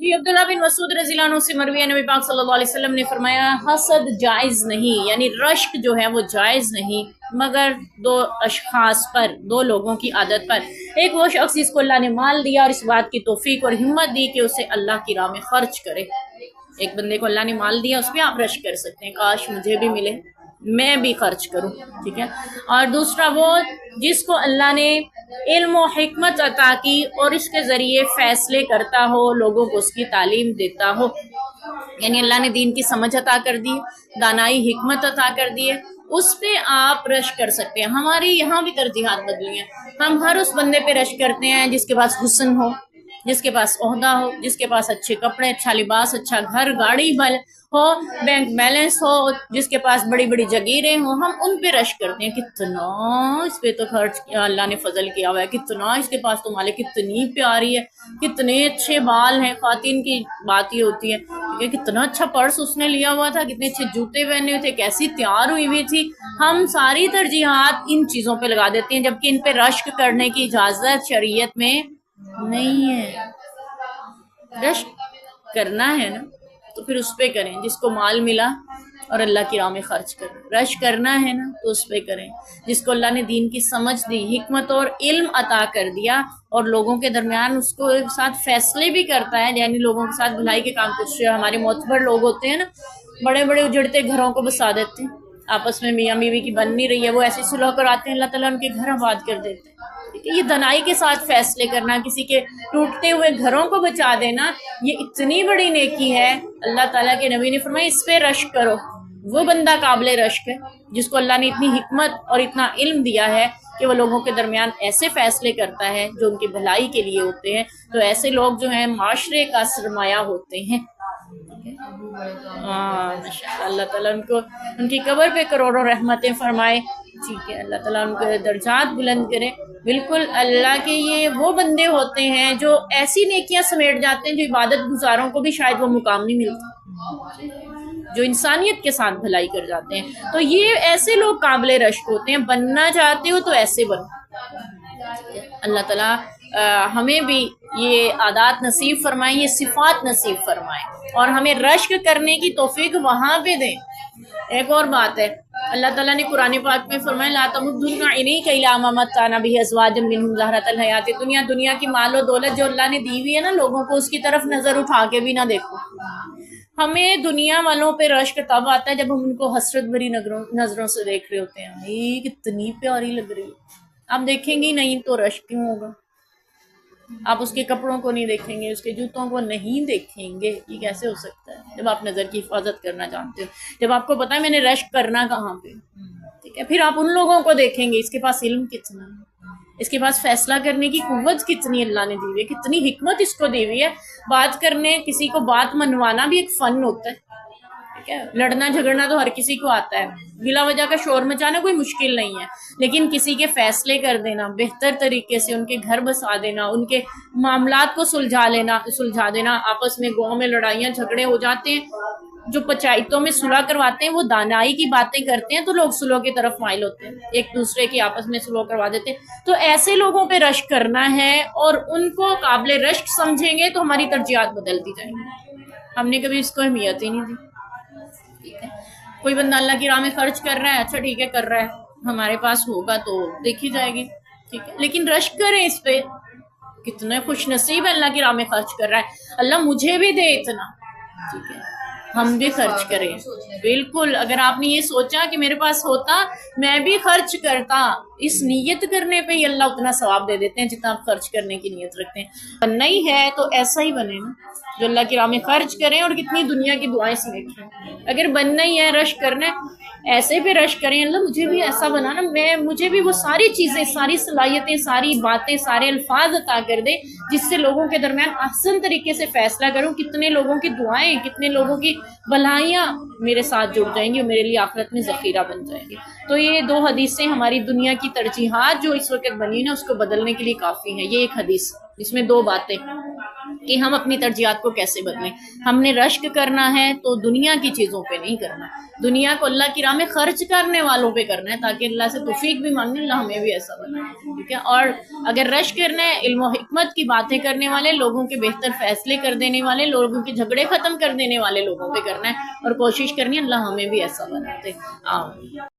جی عبداللہ بن مسعود رضی اللہ عنہ سے مروی ہے، نبی پاک صلی اللہ علیہ وسلم نے فرمایا حسد جائز نہیں، یعنی رشک جو ہے وہ جائز نہیں مگر دو اشخاص پر، دو لوگوں کی عادت پر۔ ایک وہ شخص جس کو اللہ نے مال دیا اور اس بات کی توفیق اور ہمت دی کہ اسے اللہ کی راہ میں خرچ کرے۔ ایک بندے کو اللہ نے مال دیا، اس پہ آپ رشک کر سکتے ہیں، کاش مجھے بھی ملے، میں بھی خرچ کروں، ٹھیک ہے۔ اور دوسرا وہ جس کو اللہ نے علم و حکمت عطا کی اور اس کے ذریعے فیصلے کرتا ہو، لوگوں کو اس کی تعلیم دیتا ہو، یعنی اللہ نے دین کی سمجھ عطا کر دی، دانائی حکمت عطا کر دی ہے، اس پہ آپ رشک کر سکتے ہیں۔ ہماری یہاں بھی ترجیحات بدلی ہیں، ہم ہر اس بندے پہ رشک کرتے ہیں جس کے پاس حسن ہو، جس کے پاس عہدہ ہو، جس کے پاس اچھے کپڑے، اچھا لباس، اچھا گھر، گاڑی بل ہو، بینک بیلنس ہو، جس کے پاس بڑی بڑی جگیریں ہوں، ہم ان پہ رش کرتے ہیں، کتنا اس پہ تو خرچ کیا، اللہ نے فضل کیا ہوا ہے، کتنا اس کے پاس تو مال ہے، کتنی پیاری ہے، کتنے اچھے بال ہیں۔ خواتین کی بات یہ ہوتی ہے کہ کتنا اچھا پرس اس نے لیا ہوا تھا، کتنے اچھے جوتے پہنے ہوئے تھے، کیسی تیار ہوئی ہوئی تھی۔ ہم ساری ترجیحات ان چیزوں پہ لگا دیتے ہیں، جبکہ ان پہ رشک کرنے کی اجازت شریعت میں نہیں ہے۔ رشک کرنا ہے نا تو پھر اس پہ کریں جس کو مال ملا اور اللہ کی راہ میں خرچ کریں۔ رشک کرنا ہے نا تو اس پہ کریں جس کو اللہ نے دین کی سمجھ دی، حکمت اور علم عطا کر دیا اور لوگوں کے درمیان اس کو ساتھ فیصلے بھی کرتا ہے، یعنی لوگوں کے ساتھ بھلائی کے کام کچھ ہمارے معتبر لوگ ہوتے ہیں نا، بڑے بڑے اجڑتے گھروں کو بسا دیتے ہیں، آپس میں میاں بیوی کی بن نہیں رہی ہے، وہ ایسی صلح کراتے ہیں، اللہ تعالیٰ ان کے گھر آباد کر دیتے ہیں۔ یہ دنائی کے ساتھ فیصلے کرنا، کسی کے ٹوٹتے ہوئے گھروں کو بچا دینا، یہ اتنی بڑی نیکی ہے۔ اللہ تعالیٰ کے نبی نے فرمایا اس پہ رشک کرو۔ وہ بندہ قابل رشک ہے جس کو اللہ نے اتنی حکمت اور اتنا علم دیا ہے کہ وہ لوگوں کے درمیان ایسے فیصلے کرتا ہے جو ان کی بھلائی کے لیے ہوتے ہیں۔ تو ایسے لوگ جو ہیں معاشرے کا سرمایہ ہوتے ہیں۔ اللہ تعالیٰ ان کو ان کی قبر پہ کروڑوں رحمتیں فرمائے، ٹھیک ہے، اللہ تعالیٰ ان کے درجات بلند کرے۔ بالکل اللہ کے یہ وہ بندے ہوتے ہیں جو ایسی نیکیاں سمیٹ جاتے ہیں جو عبادت گزاروں کو بھی شاید وہ مقام نہیں ملتا، جو انسانیت کے ساتھ بھلائی کر جاتے ہیں۔ تو یہ ایسے لوگ قابل رشک ہوتے ہیں، بننا چاہتے ہو تو ایسے بنو۔ اللہ تعالیٰ ہمیں بھی یہ عادات نصیب فرمائیں، یہ صفات نصیب فرمائیں اور ہمیں رشک کرنے کی توفیق وہاں پہ دیں۔ ایک اور بات ہے، اللہ تعالیٰ نے قرآن پاک میں فرمایا لا تمدن عینیک الی ما متعنا بہ ازواجا منہم زہرۃ الحیات الدنیا، دنیا کی مال و دولت جو اللہ نے دی ہوئی ہے نا لوگوں کو، اس کی طرف نظر اٹھا کے بھی نہ دیکھو۔ ہمیں دنیا والوں پہ رشک تب آتا ہے جب ہم ان کو حسرت بھری نظروں سے دیکھ رہے ہوتے ہیں، یہ کتنی پیاری لگ رہی ہے، آپ دیکھیں گی نہیں تو رشک کیوں ہوگا؟ آپ اس کے کپڑوں کو نہیں دیکھیں گے، اس کے جوتوں کو نہیں دیکھیں گے، یہ کیسے ہو سکتا ہے جب آپ نظر کی حفاظت کرنا جانتے ہو، جب آپ کو پتا ہے میں نے رشک کرنا کہاں پہ، ٹھیک ہے۔ پھر آپ ان لوگوں کو دیکھیں گے، اس کے پاس علم کتنا ہے، اس کے پاس فیصلہ کرنے کی قوت کتنی اللہ نے دی ہوئی ہے، کتنی حکمت اس کو دی ہوئی ہے۔ بات کرنے، کسی کو بات منوانا بھی ایک فن ہوتا ہے، ٹھیک ہے، لڑنا جھگڑنا تو ہر کسی کو آتا ہے، بلا وجہ کا شور مچانا کوئی مشکل نہیں ہے، لیکن کسی کے فیصلے کر دینا، بہتر طریقے سے ان کے گھر بسا دینا، ان کے معاملات کو سلجھا دینا، آپس میں گاؤں میں لڑائیاں جھگڑے ہو جاتے ہیں، جو پنچایتوں میں صلح کرواتے ہیں وہ دانائی کی باتیں کرتے ہیں تو لوگ صلح کی طرف مائل ہوتے ہیں، ایک دوسرے کی آپس میں صلح کروا دیتے ہیں۔ تو ایسے لوگوں پہ رشک کرنا ہے اور ان کو قابل رشک سمجھیں گے تو ہماری ترجیحات بدلتی جائیں گی۔ ہم نے کبھی اس کو اہمیت ہی نہیں دی، ٹھیک ہے۔ کوئی بندہ اللہ کی راہ میں خرچ کر رہا ہے، اچھا ٹھیک ہے کر رہا ہے، ہمارے پاس ہوگا تو دیکھی جائے گی، ٹھیک ہے، لیکن رشک کریں اس پہ، کتنے خوش نصیب ہے اللہ کی راہ میں خرچ کر رہا ہے، اللہ مجھے بھی دے اتنا، ٹھیک ہے، ہم بھی خرچ کریں۔ بالکل، اگر آپ نے یہ سوچا کہ میرے پاس ہوتا میں بھی خرچ کرتا، اس نیت کرنے پہ ہی اللہ اتنا ثواب دے دیتے ہیں جتنا آپ خرچ کرنے کی نیت رکھتے ہیں۔ بننا ہی ہے تو ایسا ہی بنے نا جو اللہ کی راہ میں خرچ کریں اور کتنی دنیا کی دعائیں سمیٹ رہے ہیں۔ اگر بننا ہی ہے، رشک کرنا ہے، ایسے پہ رشک کریں، اللہ مجھے بھی ایسا بنانا، مجھے بھی وہ ساری چیزیں، ساری صلاحیتیں، ساری باتیں، سارے الفاظ عطا کر دے جس سے لوگوں کے درمیان احسن طریقے سے فیصلہ کروں، کتنے لوگوں کی دعائیں، کتنے لوگوں کی بھلائیاں میرے ساتھ جڑ جائیں گی اور میرے لیے آخرت میں ذخیرہ بن جائیں گی۔ تو یہ دو حدیثیں ہماری دنیا کی ترجیحات جو اس وقت بنی نا اس کو بدلنے کے لیے کافی ہیں۔ یہ ایک حدیث اس میں دو باتیں کہ ہم اپنی ترجیحات کو کیسے بدلیں. ہم نے رشک کرنا ہے تو دنیا کی چیزوں پہ نہیں کرنا, دنیا کو اللہ کی راہ میں خرچ کرنے والوں پہ کرنا ہے, تاکہ اللہ سے توفیق بھی مانگیں اللہ ہمیں بھی ایسا بنائے, ٹھیک ہے. اور اگر رشک کرنا ہے, علم و حکمت کی باتیں کرنے والے لوگوں کے بہتر فیصلے کر دینے والے, لوگوں کے جھگڑے ختم کر دینے والے لوگوں پہ کرنا ہے, اور کوشش کرنی ہے اللہ ہمیں بھی ایسا بناتے. آمین.